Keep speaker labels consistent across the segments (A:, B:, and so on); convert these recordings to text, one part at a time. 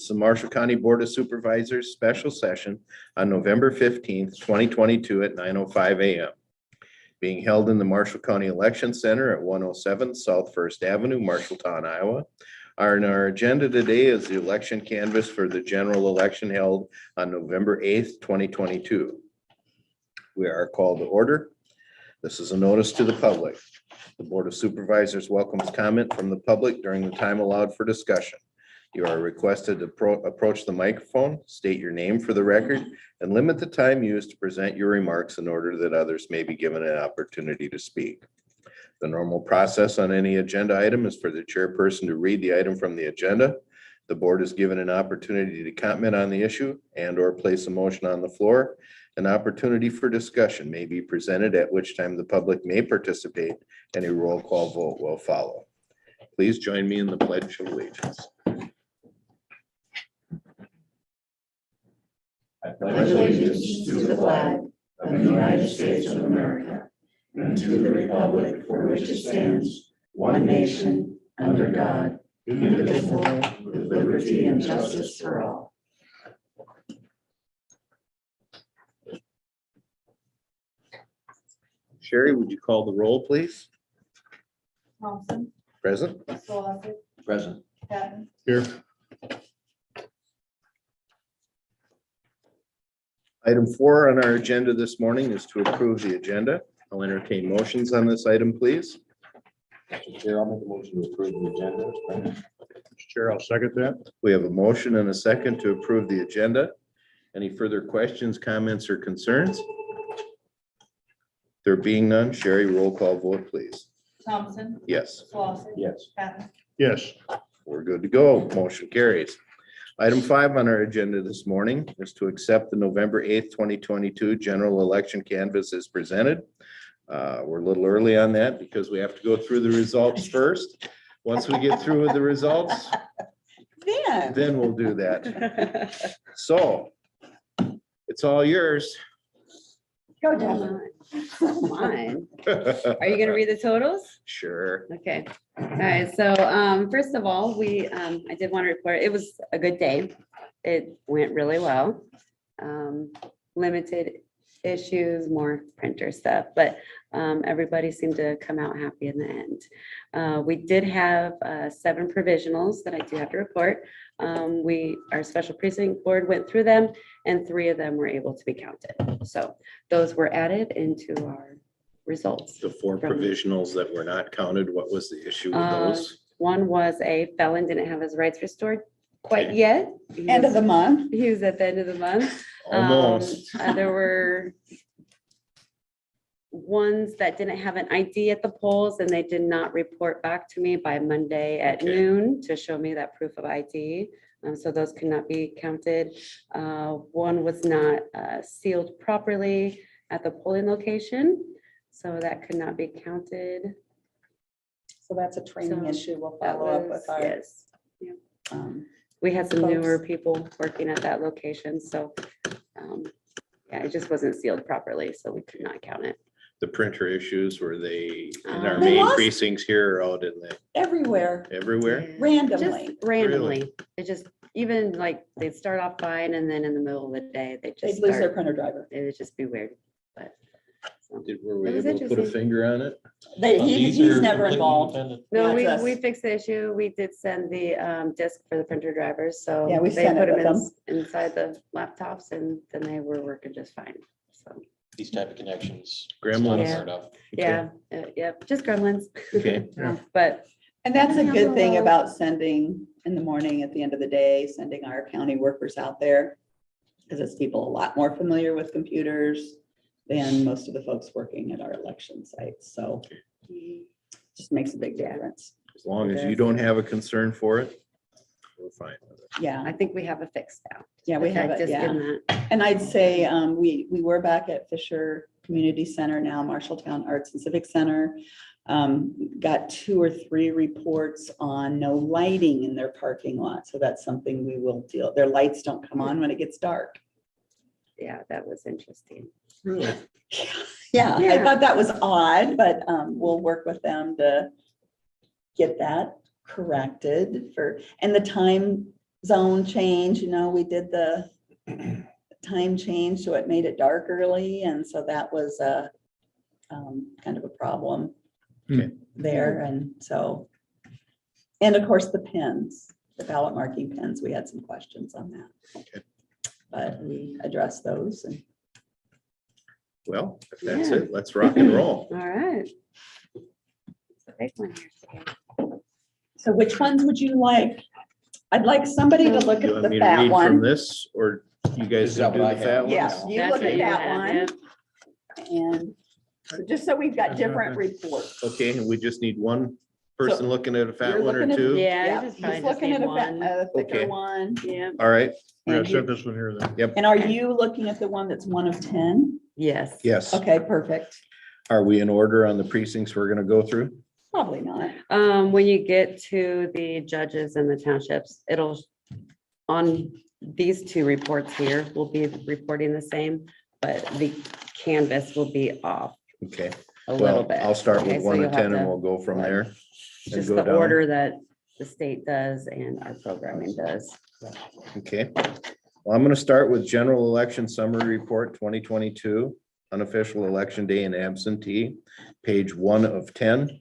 A: It's the Marshall County Board of Supervisors special session on November 15th, 2022 at 9:05 a.m. Being held in the Marshall County Election Center at 107 South First Avenue, Marshalltown, Iowa. On our agenda today is the election canvass for the general election held on November 8th, 2022. We are called to order. This is a notice to the public. The Board of Supervisors welcomes comment from the public during the time allowed for discussion. You are requested to approach the microphone, state your name for the record, and limit the time used to present your remarks in order that others may be given an opportunity to speak. The normal process on any agenda item is for the chairperson to read the item from the agenda. The board is given an opportunity to comment on the issue and/or place a motion on the floor. An opportunity for discussion may be presented, at which time the public may participate and a roll call vote will follow. Please join me in the Pledge of Allegiance.
B: I pledge allegiance to the flag of the United States of America and to the republic for which it stands, one nation, under God, indivisible, with liberty and justice for all.
A: Sherry, would you call the roll, please?
C: Thompson,
A: Present?
C: Slosson,
A: Present.
C: Patton,
A: Here. Item 4 on our agenda this morning is to approve the agenda. I'll entertain motions on this item, please.
D: Mr. Chair, I'll make a motion to approve the agenda.
E: Mr. Chair, I'll second that.
A: We have a motion and a second to approve the agenda. Any further questions, comments, or concerns? There being none, Sherry, roll call vote, please.
C: Thompson,
A: Yes,
C: Slosson,
D: Yes.
C: Patton,
E: Yes,
A: we're good to go. Motion carries. Item 5 on our agenda this morning is to accept the November 8th, 2022 general election canvass as presented. We're a little early on that because we have to go through the results first. Once we get through with the results, then we'll do that. So it's all yours.
B: Go down.
F: Mine. Are you gonna read the totals?
A: Sure.
F: Okay. All right. So first of all, I did want to report, it was a good day. It went really well. Limited issues, more printer stuff, but everybody seemed to come out happy in the end. We did have 7 provisionals that I do have to report. Our special precinct board went through them and 3 of them were able to be counted. So those were added into our results.
A: The 4 provisionals that were not counted, what was the issue with those?
F: One was a felon, didn't have his rights restored quite yet.
B: End of the month.
F: He was at the end of the month.
A: Almost.
F: There were ones that didn't have an ID at the polls and they did not report back to me by Monday at noon to show me that proof of ID. So those could not be counted. One was not sealed properly at the polling location, so that could not be counted.
B: So that's a training
F: So
B: issue. We'll
F: That
B: follow up
F: was,
B: with our.
F: yes. We had some
B: folks.
F: newer people working at that location, so yeah, it just wasn't sealed properly, so we could not count it.
A: The printer issues, were they in our
B: They
A: main
B: lost-
A: precincts here or out in the,
B: Everywhere,
A: everywhere?
F: Yeah.
B: randomly.
F: Just randomly. It just, even like, they'd start off fine and then in the middle of the day, they
B: They'd
F: just
B: lose their
F: start,
B: printer driver.
F: it would just be weird, but. so.
A: Were we
F: It was
A: able to put a
F: interesting.
A: finger on it?
B: He's never involved.
F: No,
B: Yeah, it's
F: we
B: us.
F: fixed the issue. We did send the disc for the printer drivers, so.
B: Yeah, we
F: they
B: sent it
F: put
B: with
F: them
B: them.
F: inside the laptops and then they were working just fine, so.
D: These type of connections.
A: Gremlins.
D: It's not unheard of.
F: Yeah, yeah, just gremlins.
A: Okay.
F: But
B: And that's a good thing
F: Hello.
B: about sending in the morning, at the end of the day, sending our county workers out there. Because it's people a lot more familiar with computers than most of the folks working at our election sites. So just makes a big difference.
A: As long as you don't have a concern for it, we're fine with it.
B: Yeah,
F: I think we have it fixed now.
B: yeah, we
F: Okay,
B: have it,
F: just
B: yeah.
F: in that.
B: And I'd say we were back at Fisher Community Center now, Marshalltown Arts and Civic Center. Got 2 or 3 reports on no lighting in their parking lot. So that's something we will deal. Their lights don't come on when it gets dark.
F: Yeah, that was interesting.
A: Really?
B: Yeah, I
F: Yeah.
B: thought that was odd, but we'll work with them to get that corrected and the time zone change, we did the time change, so it made it dark early, and so that was a kind of a problem
A: Okay.
B: there, and so, and of course, the pins, the ballot marking pins, we had some questions on that.
A: Okay.
B: But we addressed those, and
A: Well, if that's
F: Yeah.
A: it, let's rock and roll.
F: All right. It's a big one here today.
B: so which ones would you like? I'd like somebody to look
A: You
B: at
A: want
B: the
A: me to
B: fat
A: read from
B: one.
A: this, or you guys
D: Is that
A: can do
D: what
A: the
D: I have?
A: fat
B: Yes,
A: ones?
B: you
F: That's
B: look
F: what
B: at
F: you
B: that
F: had,
B: one, and so just so we've got different reports.
A: Okay, and we just need one person looking at a fat
B: you're
A: one or
B: looking at-
A: two?
F: Yeah,
B: Yeah,
F: I just
B: he's
F: probably just
B: looking
F: need
B: at
F: one.
B: a thicker
A: Okay.
B: one.
F: Yeah,
A: All right,
E: Yeah, I
B: And
E: sent
B: you-
E: this one here then.
B: And are you looking at the one that's 1 of 10?
F: yes.
A: yes.
B: Okay, perfect.
A: Are we in order on the precincts we're gonna go through?
B: Probably not.
F: When you get to the judges and the townships, it'll, on these two reports here, we'll be reporting the same, but the canvas will be off
A: Okay,
F: a little
A: well,
F: bit.
A: I'll start
F: Okay,
A: with
F: so
A: 1
F: you'll
A: to
F: have
A: 10 and
F: to-
A: we'll go from there. and
F: Just
A: go
F: the
A: down.
F: order that the state does and our programming does.
A: Okay, well, I'm gonna start with general election summary report 2022, unofficial election day and absentee, page 1 of 10.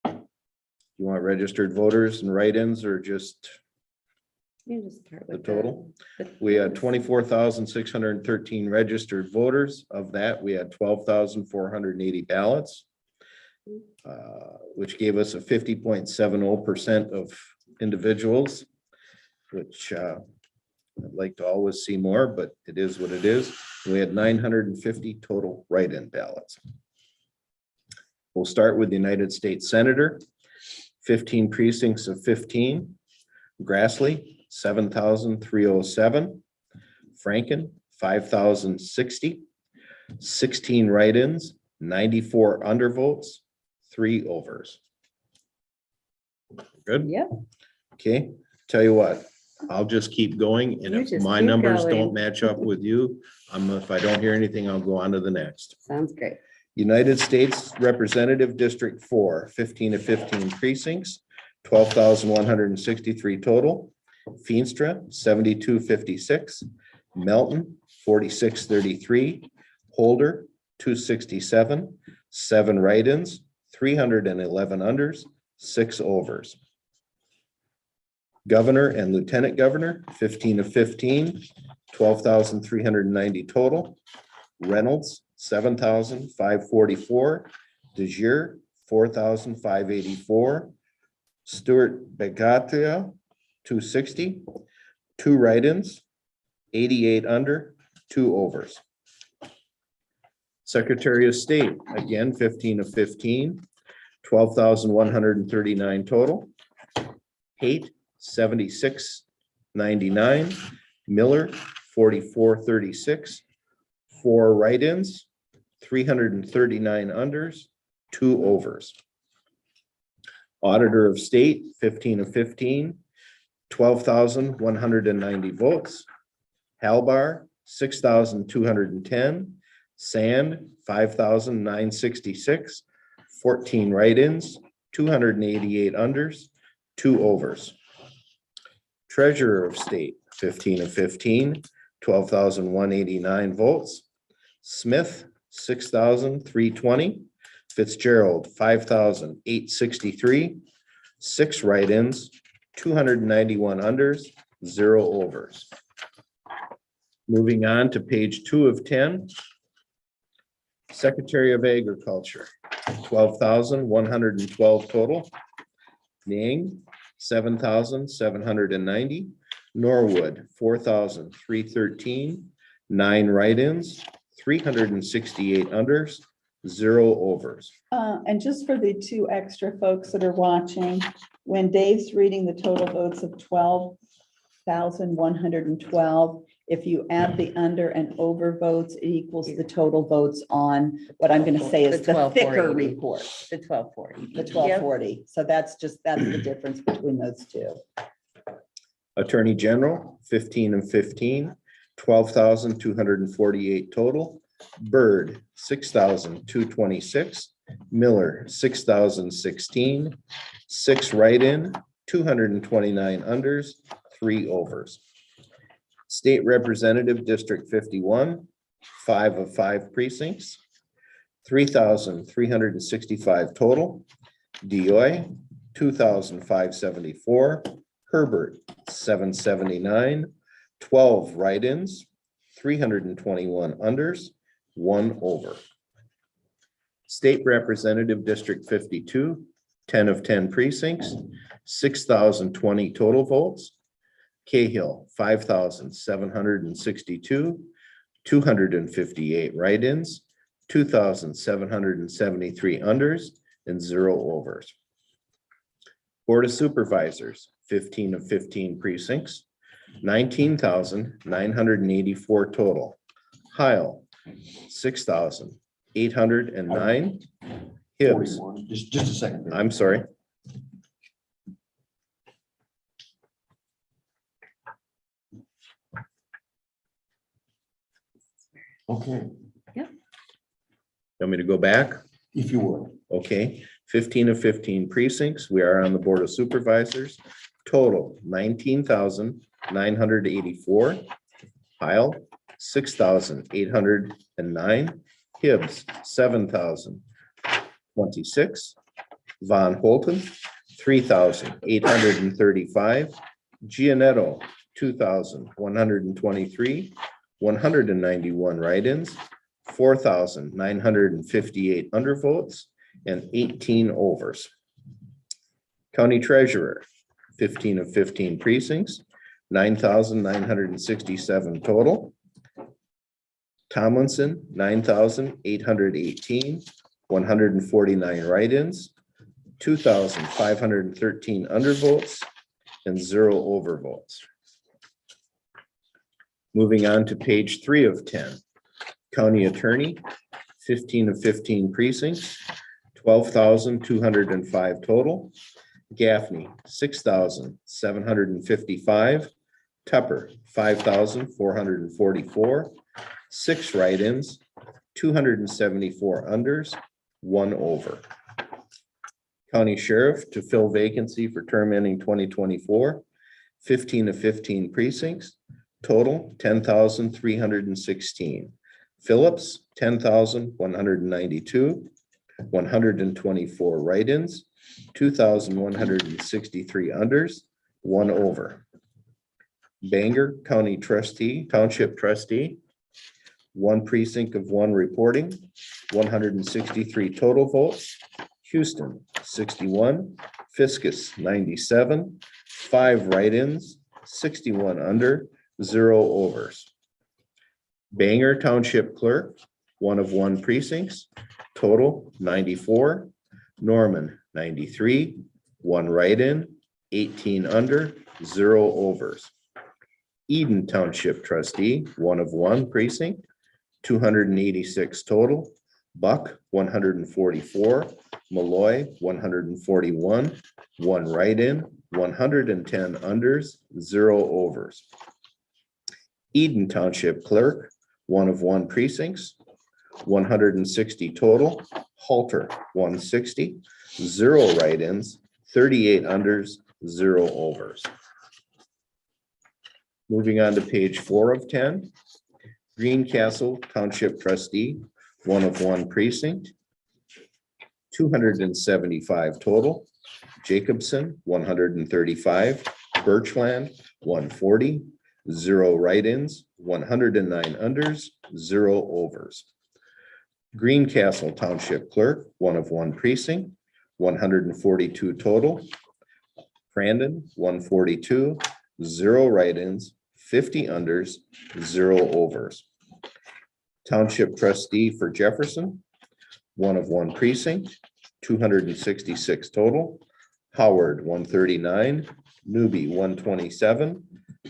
A: You want registered voters and write-ins or just
F: You can just start
A: the
F: with
A: total?
F: the-
A: We had 24,613 registered voters. Of that, we had 12,480 ballots, which gave us a 50.70% of individuals, which I'd like to always see more, but it is what it is. We had 950 total write-in ballots. We'll start with the United States Senator, 15 precincts of 15. Grassley, 7,307. Franken, 5,060. 16 write-ins, 94 undervotes, 3 overs. Good?
F: Yep,
A: Okay, tell you what, I'll just keep going, and
F: You
A: if
F: just
A: my
F: keep
A: numbers
F: going.
A: don't match up with you, if I don't hear anything, I'll go on to the next.
F: sounds great.
A: United States Representative District 4, 15 of 15 precincts, 12,163 total. Feenstra, 7256. Melton, 4633. Holder, 267. 7 write-ins, 311 unders, 6 overs. Governor and Lieutenant Governor, 15 of 15, 12,390 total. Reynolds, 7,544. DeJure, 4,584. Stuart Begatia, 260. 2 write-ins, 88 under, 2 overs. Secretary of State, again, 15 of 15, 12,139 total. Haight, 7699. Miller, 4436. 4 write-ins, 339 unders, 2 overs. Auditor of State, 15 of 15, 12,190 votes. Halbar, 6,210. Sand, 5,966. 14 write-ins, 288 unders, 2 overs. Treasurer of State, 15 of 15, 12,189 votes. Smith, 6,320. Fitzgerald, 5,863. 6 write-ins, 291 unders, 0 overs. Moving on to page 2 of 10. Secretary of Agriculture, 12,112 total. Ning, 7,790. Norwood, 4,313. 9 write-ins, 368 unders, 0 overs.
B: And just for the 2 extra folks that are watching, when Dave's reading the total votes of 12,112, if you add the under and over votes, it equals the total votes on what I'm gonna say is
F: The
B: the thicker
F: 12,480.
B: report,
F: The 1240.
B: the 1240. So that's the difference between those 2.
A: Attorney General, 15 and 15, 12,248 total. Byrd, 6,226. Miller, 6,016. 6 write-in, 229 unders, 3 overs. State Representative District 51, 5 of 5 precincts, 3,365 total. DOI, 2,574. Herbert, 779. 12 write-ins, 321 unders, 1 over. State Representative District 52, 10 of 10 precincts, 6,020 total votes. Cahill, 5,762, 258 write-ins, 2,773 unders, and 0 overs. Board of Supervisors, 15 of 15 precincts, 19,984 total. Heil, 6,809. Hibbs,
D: 41. Just a second. there.
A: I'm sorry.
D: Okay,
A: Want me to go back?
D: if you would.
A: Okay, 15 of 15 precincts. We are on the Board of Supervisors. Total 19,984. Heil, 6,809. Hibbs, 7,026. Von Holton, 3,835. Gianetto, 2,123. 191 write-ins, 4,958 undervotes, and 18 overs. County Treasurer, 15 of 15 precincts, 9,967 total. Tomlinson, 9,818, 149 write-ins, 2,513 undervotes, and 0 overvotes. Moving on to page 3 of 10. County Attorney, 15 of 15 precincts, 12,205 total. Gaffney, 6,755. Tupper, 5,444. 6 write-ins, 274 unders, 1 over. County Sheriff to fill vacancy for term ending 2024, 15 of 15 precincts. Total 10,316. Phillips, 10,192, 124 write-ins, 2,163 unders, 1 over. Bangor County Trustee, Township Trustee, 1 precinct of 1 reporting, 163 total votes. Houston, 61, Fiskus, 97, 5 write-ins, 61 under, 0 overs. Bangor Township Clerk, 1 of 1 precincts, total 94. Norman, 93, 1 write-in, 18 under, 0 overs. Eden Township Trustee, 1 of 1 precinct, 286 total. Buck, 144, Malloy, 141, 1 write-in, 110 unders, 0 overs. Eden Township Clerk, 1 of 1 precincts, 160 total. Halter, 160, 0 write-ins, 38 unders, 0 overs. Moving on to page 4 of 10. Greencastle Township Trustee, 1 of 1 precinct, 275 total. Jacobson, 135, Birchland, 140, 0 write-ins, 109 unders, 0 overs. Greencastle Township Clerk, 1 of 1 precinct, 142 total. Crandon, 142, 0 write-ins, 50 unders, 0 overs. Township Trustee for Jefferson, 1 of 1 precinct, 266 total. Howard, 139, Newby, 127,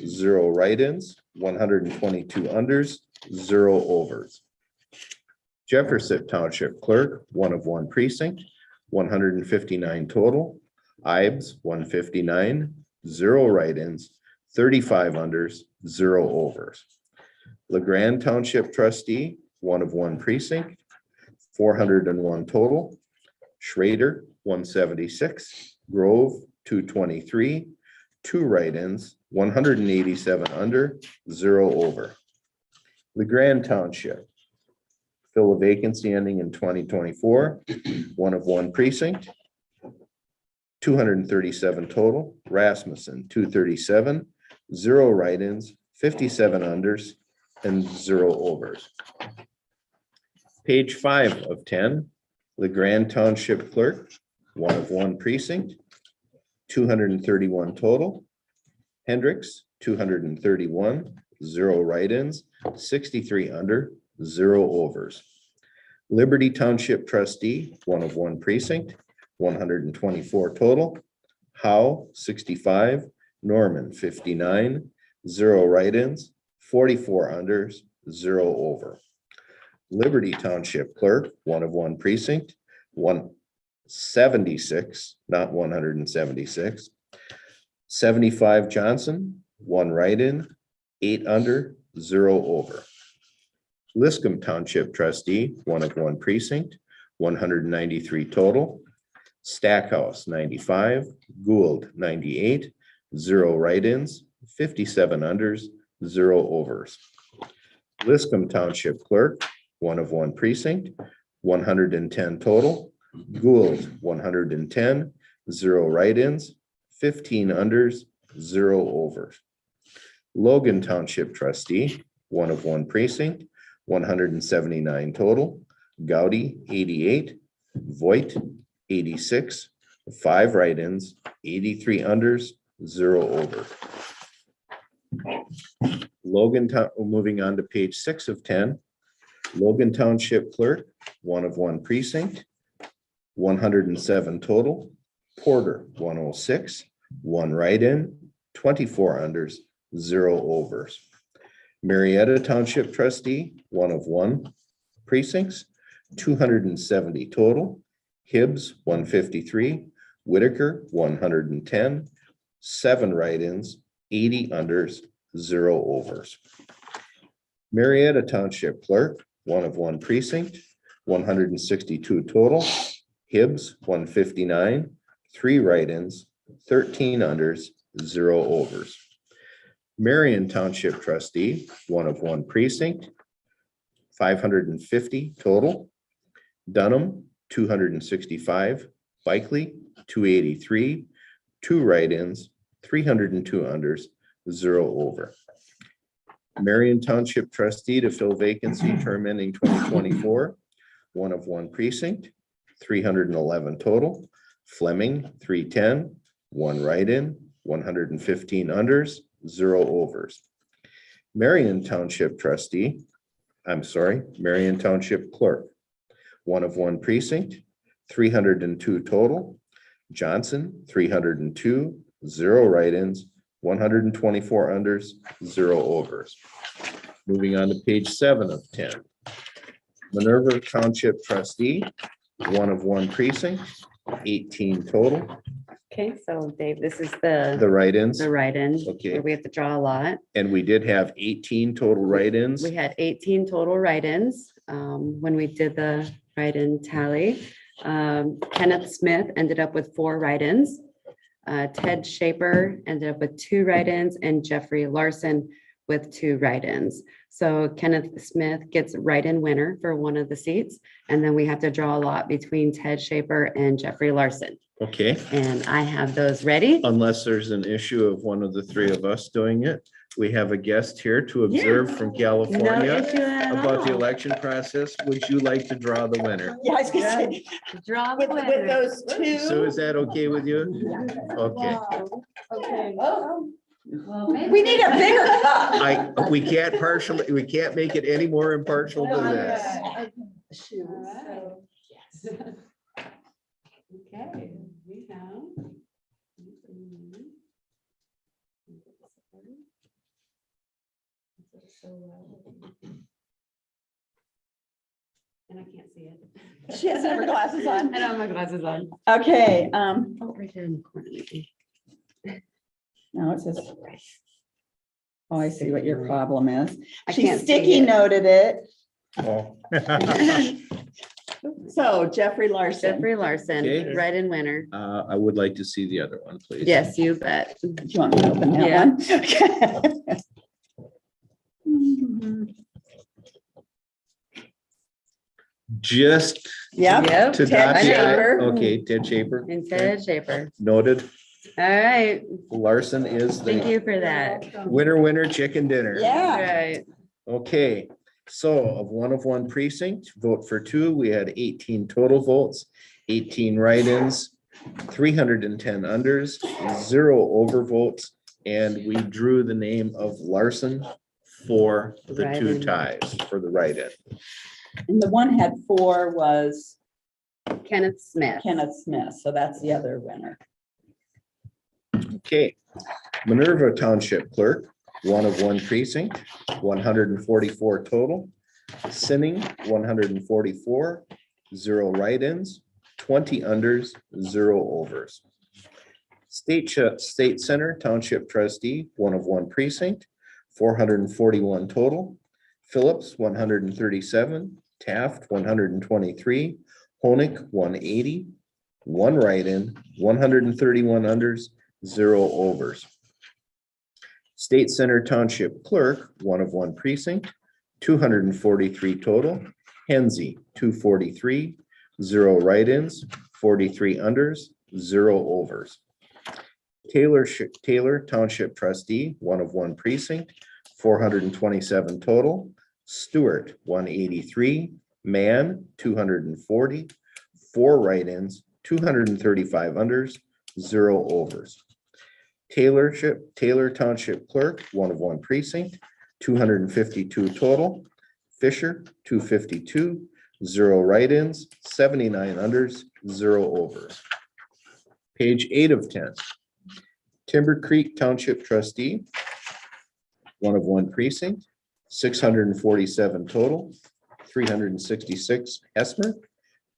A: 0 write-ins, 122 unders, 0 overs. Jefferson Township Clerk, 1 of 1 precinct, 159 total. Ibes, 159, 0 write-ins, 35 unders, 0 overs. LeGrand Township Trustee, 1 of 1 precinct, 401 total. Schrader, 176, Grove, 223, 2 write-ins, 187 under, 0 over. LeGrand Township, fill a vacancy ending in 2024, 1 of 1 precinct, 237 total. Rasmussen, 237, 0 write-ins, 57 unders, and 0 overs. Page 5 of 10, LeGrand Township Clerk, 1 of 1 precinct, 231 total. Hendricks, 231, 0 write-ins, 63 under, 0 overs. Liberty Township Trustee, 1 of 1 precinct, 124 total. Howe, 65, Norman, 59, 0 write-ins, 44 unders, 0 over. Liberty Township Clerk, 1 of 1 precinct, 176, not 176. 75 Johnson, 1 write-in, 8 under, 0 over. Liscum Township Trustee, 1 of 1 precinct, 193 total. Stackhouse, 95, Gould, 98, 0 write-ins, 57 unders, 0 overs. Liscum Township Clerk, 1 of 1 precinct, 110 total. Gould, 110, 0 write-ins, 15 unders, 0 overs. Logan Township Trustee, 1 of 1 precinct, 179 total. Gowdy, 88, Voigt, 86, 5 write-ins, 83 unders, 0 over. Moving on to page 6 of 10. Logan Township Clerk, 1 of 1 precinct, 107 total. Porter, 106, 1 write-in, 24 unders, 0 overs. Marietta Township Trustee, 1 of 1 precincts, 270 total. Hibbs, 153, Whitaker, 110, 7 write-ins, 80 unders, 0 overs. Marietta Township Clerk, 1 of 1 precinct, 162 total. Hibbs, 159, 3 write-ins, 13 unders, 0 overs. Marion Township Trustee, 1 of 1 precinct, 550 total. Dunham, 265, Bikely, 283, 2 write-ins, 302 unders, 0 over. Marion Township Trustee to fill vacancy term ending 2024, 1 of 1 precinct, 311 total. Fleming, 310, 1 write-in, 115 unders, 0 overs. Marion Township Trustee, Marion Township Clerk, 1 of 1 precinct, 302 total. Johnson, 302, 0 write-ins, 124 unders, 0 overs. Moving on to page 7 of 10. Minerva Township Trustee, 1 of 1 precinct, 18 total.
F: Okay, so Dave, this is the
A: write-ins,
F: write-in.
A: Okay.
F: Where we have to draw a lot.
A: and we did have 18 total write-ins.
F: We had 18 total write-ins when we did the write-in tally. Kenneth Smith ended up with 4 write-ins. Ted Shaper ended up with 2 write-ins, and Jeffrey Larson with 2 write-ins. So Kenneth Smith gets write-in winner for one of the seats, and then we have to draw a lot between Ted Shaper and Jeffrey Larson.
A: Okay,
F: And I have those ready.
A: unless there's an issue of one of the 3 of us doing it. We have a guest here to observe from
F: No
A: California
F: issue at
A: about the
F: all.
A: election process. Would you like to draw the winner?
B: Yeah, I was gonna say,
F: Draw the
B: with
F: winner.
B: those two.
A: Sue, is that okay with you? Okay.
C: Okay.
B: We need a bigger cup.
A: We can't make it any more impartial than this.
F: Okay, we have. And I can't see it.
B: She has her glasses on.
F: I don't have my glasses on.
B: Okay,
F: Oh, right here in the corner, maybe.
B: no, it says. Oh, I see what your problem is.
F: I
B: She
F: can't see
B: sticky
F: it.
B: noted it.
A: Oh.
B: So Jeffrey Larson.
F: Jeffrey Larson,
A: Okay.
F: write-in winner.
A: I would like to see the other one, please.
F: Yes, you bet.
B: Do you want me to open that
F: Yeah.
B: one? Okay.
A: Just
B: Yep.
F: Yep.
A: to
B: Ted
A: dot the I.
B: Shaper.
A: Okay, Ted Shaper.
F: And Ted Schaefer.
A: Noted.
F: All right.
A: Larson is
F: Thank
A: the
F: you for that.
A: winner, chicken dinner.
F: All
B: Yeah.
F: right.
A: Okay, so of one precinct, vote for two, we had 18 total votes, 18 write-ins, 310 unders, 0 overvotes, and we drew the name of Larson for the two
F: Write-in.
A: ties for the write-in.
B: And the one had 4 was
F: Kenneth Smith.
B: Kenneth Smith, so that's the other winner.
A: Okay, Minerva Township Clerk, one precinct, 144 total. Sinning, 144, 0 write-ins, 20 unders, 0 overs. State Center Township Trustee, one precinct, 441 total. Phillips, 137, Taft, 123, Honig, 180, 1 write-in, 131 unders, 0 overs. State Center Township Clerk, one precinct, 243 total. Hensy, 243, 0 write-ins, 43 unders, 0 overs. Taylor Township Trustee, one precinct, 427 total. Stewart, 183, Mann, 240, 4 write-ins, 235 unders, 0 overs. Taylor Township Clerk, one precinct, 252 total. Fisher, 252, 0 write-ins, 79 unders, 0 overs. Page 8 of 10. Timber Creek Township Trustee, one precinct, 647 total, 366 Hesmer,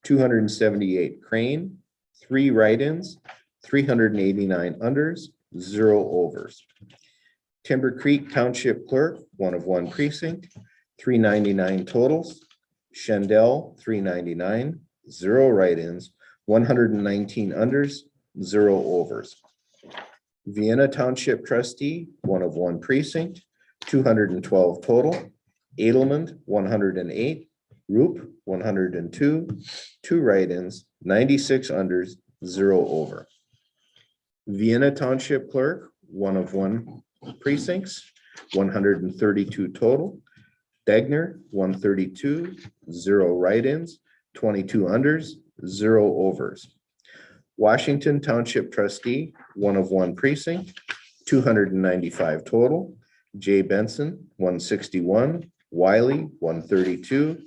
A: 278 Crane, 3 write-ins, 389 unders, 0 overs. Timber Creek Township Clerk, one precinct, 399 totals. Shendell, 399, 0 write-ins, 119 unders, 0 overs. Vienna Township Trustee, one precinct, 212 total. Edelman, 108, Roop, 102, 2 write-ins, 96 unders, 0 over. Vienna Township Clerk, one precincts, 132 total. Degner, 132, 0 write-ins, 22 unders, 0 overs. Washington Township Trustee, one precinct, 295 total. Jay Benson, 161, Wiley, 132,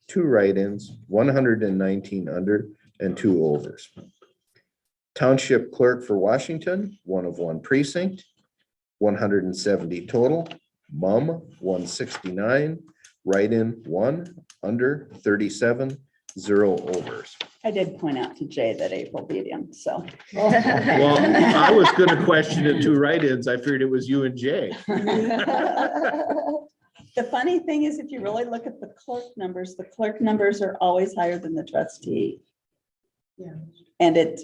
A: 2 write-ins, 119 under, and 2 overs. Township Clerk for Washington, one precinct, 170 total. Mum, 169, write-in 1, under 37, 0 overs.
B: I did point out to Jay that April beat him, so.
A: Well, I was gonna question it 2 write-ins. I figured it was you and Jay.
B: The funny thing is, if you really look at the clerk numbers are always higher than the trustee.
C: Yeah.
B: And it's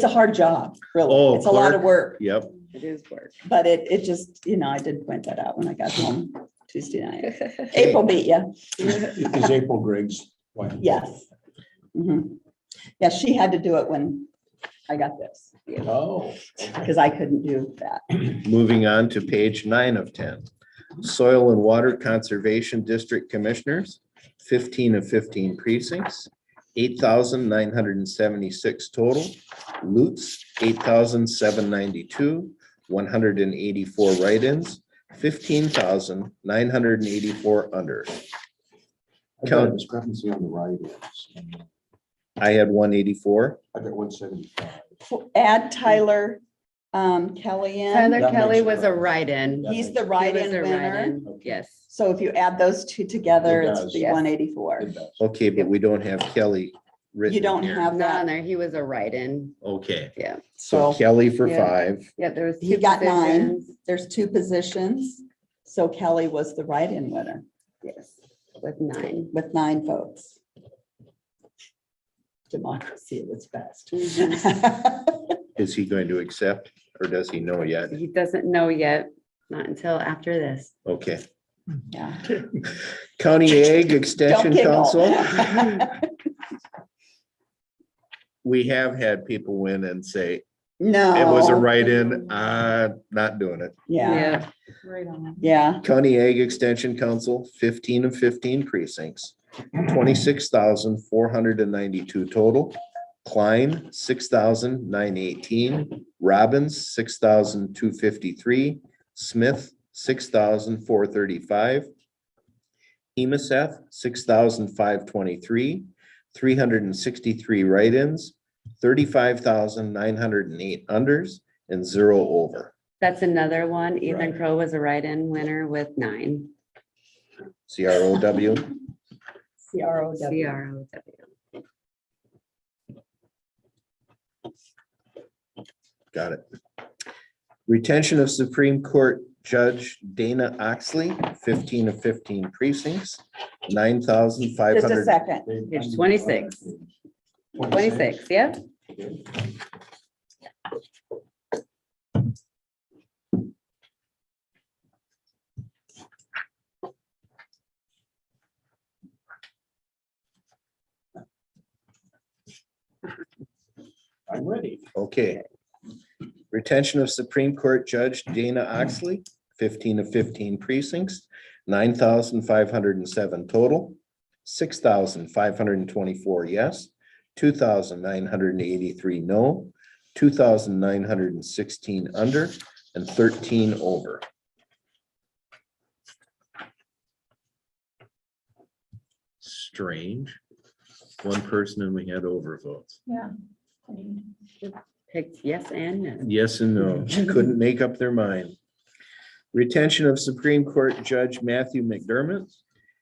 B: a hard job, really.
A: Oh,
B: It's a lot of
A: clerk.
B: work,
A: Yep.
F: It is work.
B: but it just, I did point that out when I got home Tuesday night. April beat you.
D: Is April Griggs? wife?
B: Yes. Mhm. Yeah, she had to do it when I got this,
D: Oh.
B: because I couldn't do that.
A: Moving on to page 9 of 10. Soil and Water Conservation District Commissioners, 15 of 15 precincts, 8,976 total. Lutz, 8,792, 184 write-ins, 15,984 unders.
D: I got a discrepancy on the write-ins.
A: I had 184.
D: I got 175.
B: Add Tyler Kelly in.
F: Tyler
D: That
F: Kelly
D: makes
F: was a
D: sense.
F: write-in.
B: He's the
F: He was
B: write-in
F: a
B: winner.
F: write-in.
D: Okay.
F: Yes.
B: So if you add those two together,
D: It
B: it's
D: does.
B: the
F: Yes.
B: 184.
D: It does.
A: Okay, but we don't have Kelly written.
B: You don't
A: here.
B: have
F: Not on
B: that.
F: there. He was a write-in.
A: Okay,
F: Yeah.
A: so
B: So
A: Kelly for
F: Yeah.
A: 5.
F: Yeah, there was
B: he
F: two
B: got 9.
F: positions.
B: There's 2 positions. So Kelly was the write-in winner
F: Yes, with 9.
B: with 9 votes. democracy at its best.
A: Is he going to accept or does he know yet?
F: He doesn't know yet, not until after this.
A: Okay.
B: Yeah.
A: County Ag
B: Don't
A: Extension
B: giggle.
A: Council, we have had people win and say,
B: No.
A: it was a write-in, not doing it.
B: Yeah,
C: Right on that.
B: yeah.
A: County Ag Extension Council, 15 of 15 precincts, 26,492 total. Klein, 6,918. Robbins, 6,253. Smith, 6,435. Hemaseth, 6,523. 363 write-ins, 35,908 unders, and 0 over.
F: That's another one. Ethan
A: Right.
F: Crow was a write-in winner with 9.
A: CROW.
B: CROW.
F: CROW.
A: Got it. Retention of Supreme Court Judge Dana Oxley, 15 of 15 precincts,
B: Just a
A: 9,500.
B: second.
F: It's 26. 26, yeah.
D: I'm ready.
A: Okay. Retention of Supreme Court Judge Dana Oxley, 15 of 15 precincts, 9,507 total, 6,524 yes, 2,983 no, 2,916 under, and 13 over. Strange. One person and we had overvotes.
C: Yeah.
F: Picked yes and no.
A: Yes and no, couldn't make up their mind. Retention of Supreme Court Judge Matthew McDermott,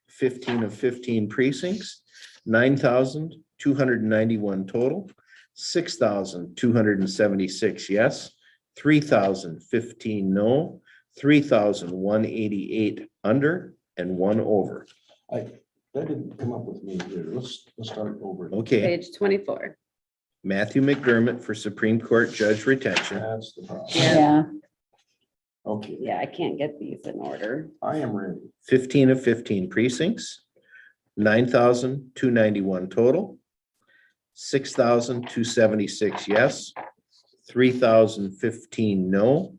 A: 15 of 15 precincts, 9,291 total, 6,276 yes, 3,015 no, 3,188 under, and 1 over.
D: That didn't come up with me here. Let's start over.
A: Okay,
F: Page 24.
A: Matthew McDermott for Supreme Court Judge Retention.
D: That's the problem.
B: Yeah,
D: Okay,
F: Yeah, I can't get these in order.
D: I am ready.
A: 15 of 15 precincts, 9,291 total, 6,276 yes, 3,015 no,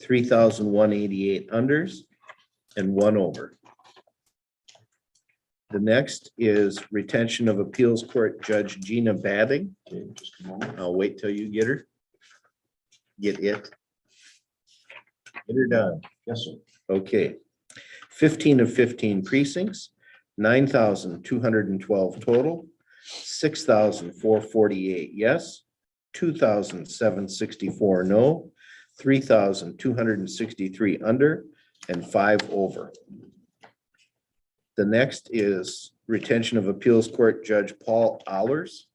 A: 3,188 unders, and 1 over. The next is retention of appeals court Judge Gina Badding.
D: Okay, just a moment.
A: I'll wait till you get her. Get it. Get her done.
D: Yes, sir.
A: Okay. 15 of 15 precincts, 9,212 total, 6,448 yes, 2,764 no, 3,263 under, and 5 over. The next is retention of appeals court Judge Paul Allers.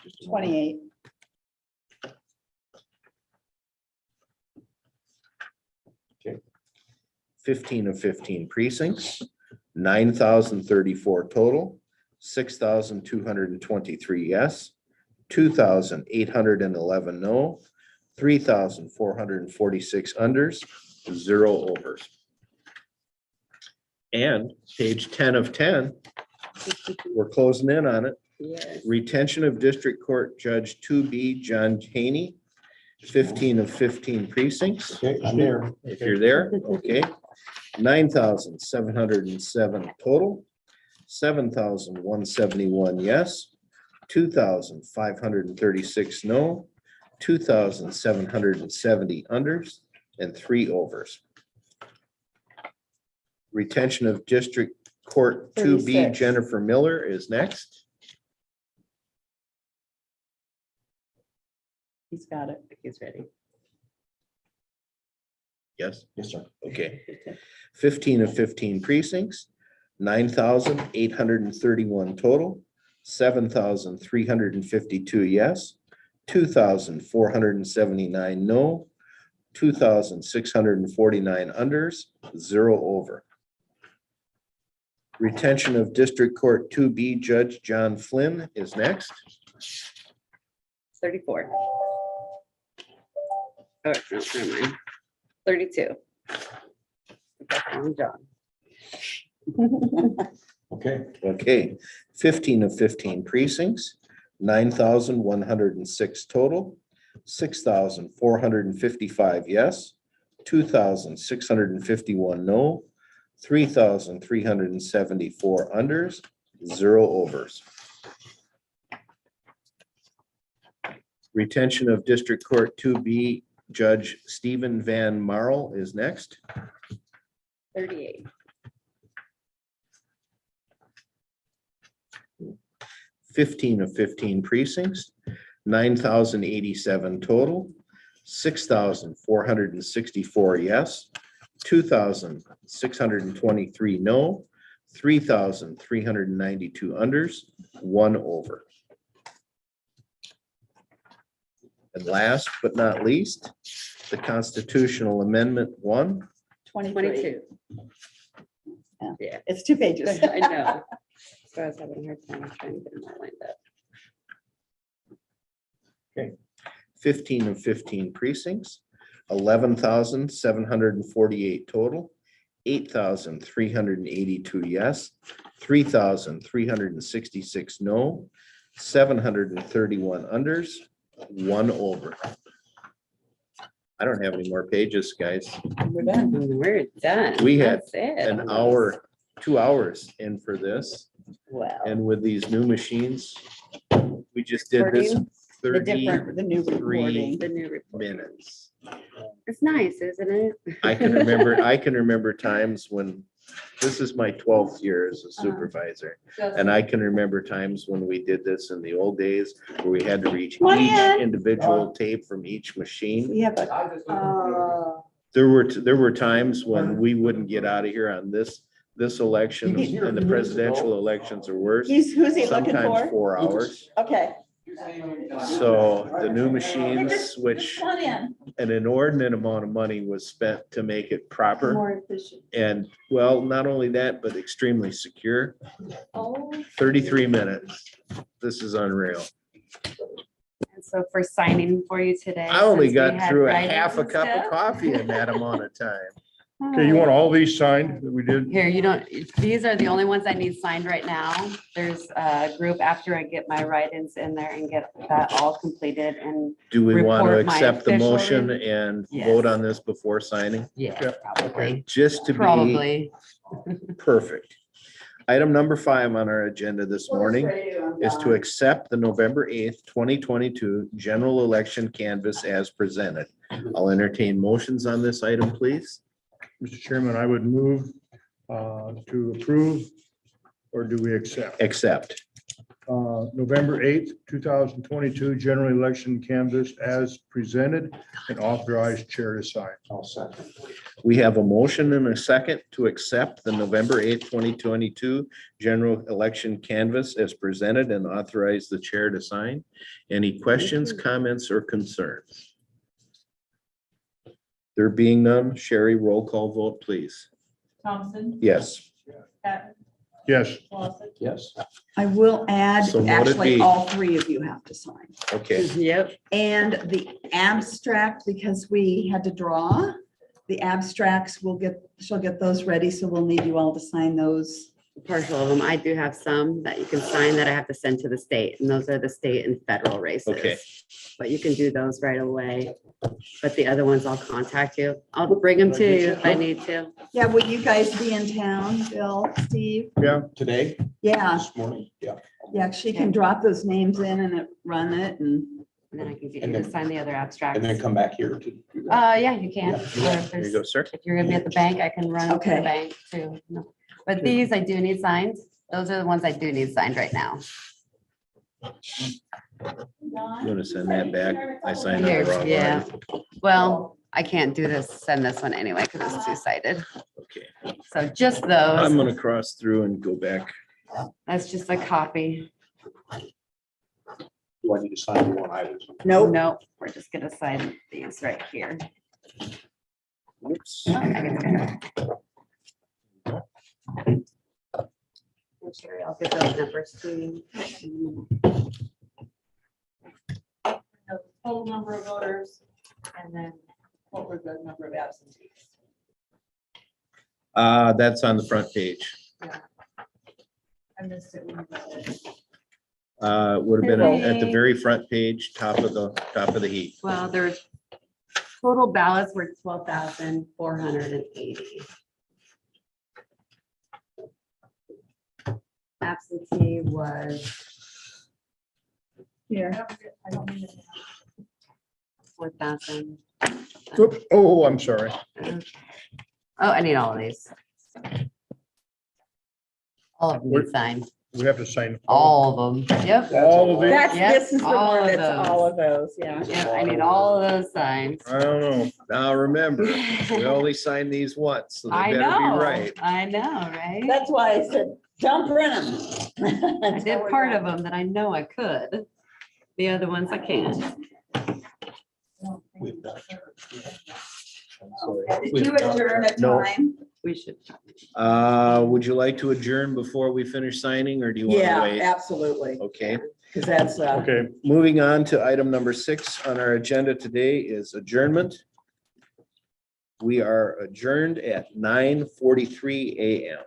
D: Just a moment.
B: 28.
D: Okay.
A: 15 of 15 precincts, 9,034 total, 6,223 yes, 2,811 no, 3,446 unders, 0 overs. And page 10 of 10, we're closing in on it.
F: Yes.
A: Retention of District Court Judge 2B John Haney, 15 of 15 precincts.
D: Okay, I'm there.
A: If you're there, okay. 9,707 total, 7,171 yes, 2,536 no, 2,770 unders, and 3 overs. Retention of District Court 2B
B: 36.
A: Jennifer Miller is next.
B: He's got it.
F: He's ready.
A: Yes,
D: Yes, sir.
A: okay. 15 of 15 precincts, 9,831 total, 7,352 yes, 2,479 no, 2,649 unders, 0 over. Retention of District Court 2B Judge John Flynn is next.
F: 34. Oh, no, never mind. 32. That's wrong, John.
D: Okay,
A: Okay, 15 of 15 precincts, 9,106 total, 6,455 yes, 2,651 no, 3,374 unders, 0 overs. Retention of District Court 2B Judge Stephen Van Marl is next.
F: 38.
A: 15 of 15 precincts, 9,087 total, 6,464 yes, 2,623 no, 3,392 unders, 1 over. And last but not least, the Constitutional Amendment 1.
F: 22.
B: It's 2 pages.
F: I know. So I was having a hard time trying to get them all lined up.
A: 15 of 15 precincts, 11,748 total, 8,382 yes, 3,366 no, 731 unders, 1 over. I don't have any more pages, guys.
B: We're done.
F: We're done.
A: We had
F: That's it.
A: An hour, 2 hours in for this,
B: Well,
A: and with these new machines, we just did this
B: the different, the new
A: 33
B: recording.
F: The new report.
A: minutes.
F: It's nice, isn't it?
A: I can remember times when, this is my 12th year as a supervisor. And I can remember times when we did this in the old days where we had to reach
B: Come on
A: each
B: in.
A: individual tape from each machine.
B: We have a,
A: There were times when we wouldn't get out of here on this election, and the presidential elections are worse.
B: who's he looking
A: Sometimes
B: for?
A: 4 hours.
B: Okay.
A: So the new machines, which
B: Come on in.
A: an inordinate amount of money was spent to make it proper.
B: More efficient.
A: And well, not only that, but extremely secure.
C: Oh.
A: 33 minutes. This is unreal.
F: And so for signing for you today.
A: I only
F: since we
A: got
F: had
A: through a
F: write-ins
A: half a
F: and
A: cup of
F: stuff.
A: coffee in that amount of time.
E: Okay, you want all these signed that we did?
F: Here, you don't, these are the only ones I need signed right now. There's a group after I get my write-ins in there and get that all completed and
A: Do we want to
F: Report my
A: accept the
F: official
A: motion
F: in-
A: and
F: Yes.
A: vote on this before signing?
F: yeah, probably,
A: Just to be
F: probably.
A: perfect. Item number 5 on our agenda this morning is to accept the November 8th, 2022 general election canvass as presented. I'll entertain motions on this item, please.
E: Mr. Chairman, I would move to approve, or do we accept?
A: Accept.
E: November 8th, 2022 general election canvass as presented and authorize chair to sign.
D: I'll second.
A: We have a motion and a second to accept the November 8th, 2022 general election canvass as presented and authorize the chair to sign. Any questions, comments, or concerns? There being none, Sherry, roll call vote, please.
C: Thompson,
A: Yes.
C: Patton,
E: Yes,
C: Clausen,
D: Yes.
B: I will add,
A: So would it
B: actually,
A: be-
B: all 3 of you have to sign.
A: Okay,
F: Yep.
B: And the abstract, because we had to draw, the abstracts, she'll get those ready, so we'll need you all to sign those.
F: Partial of them. I do have some that you can sign that I have to send to the state, and those are the state and federal races.
A: Okay.
F: But you can do those right away. But the other ones, I'll contact you. I'll bring them to you if I need to.
B: Yeah, will you guys be in town, Bill, Steve?
D: Today,
B: Yeah,
D: this morning, yeah.
B: yeah, she can drop those names in and run it and.
F: And then I can get
D: And
F: you to
D: then-
F: sign the other abstracts.
D: And then come back here to do that.
F: Yeah, you can. Or if
A: there you
F: there's-
A: go, sir.
F: If you're gonna be at the bank, I can run to
B: Okay.
F: the bank too. No. But these I do need signed. Those are the ones I do need signed right now.
A: You want to send that back? I signed
F: Here,
A: it the wrong
F: yeah.
A: way.
F: Well, I can't do this, send this one anyway, because it's two-sided.
A: Okay,
F: So just
A: I'm
F: those.
A: gonna cross through and go back.
F: That's just a copy.
D: Do I need to sign the one I was?
B: Nope.
F: Nope, we're just gonna sign these right here.
A: Oops.
F: Sherry, I'll get those numbers to you.
C: total number of voters, and then what were the number of absentees?
A: That's on the front page.
C: I missed it when you read it.
A: Would have been at the
F: Hey.
A: very front page, top of the heap.
F: Well, there's total ballots were 12,480. Absentee was
B: Here.
C: I don't mean it.
F: 4,000.
E: Oops. Oh, I'm sorry.
F: Oh, I need all of these. All of them need signed.
E: We have to sign.
F: All of them. Yep.
E: All of these?
B: That's,
F: Yep,
B: this is the
F: all
B: one
F: of
B: that's
F: those.
B: all of those, yeah.
F: Yeah, I need all of those signs.
E: I don't know.
A: Now, remember, we only sign these once, so they
F: I
A: better be
F: know,
A: right.
F: I know, right?
B: That's why I said, don't print them.
F: I did part of them that I know I could. The other ones I can't.
D: We've done.
B: Did you adjourn a
A: No.
B: time?
F: We should.
A: Would you like to adjourn before we finish signing, or do you want to
B: Yeah,
A: wait?
B: absolutely,
A: Okay,
B: because that's,
E: Okay,
A: moving on to item number 6 on our agenda today is adjournment. We are adjourned at 9:43 a.m.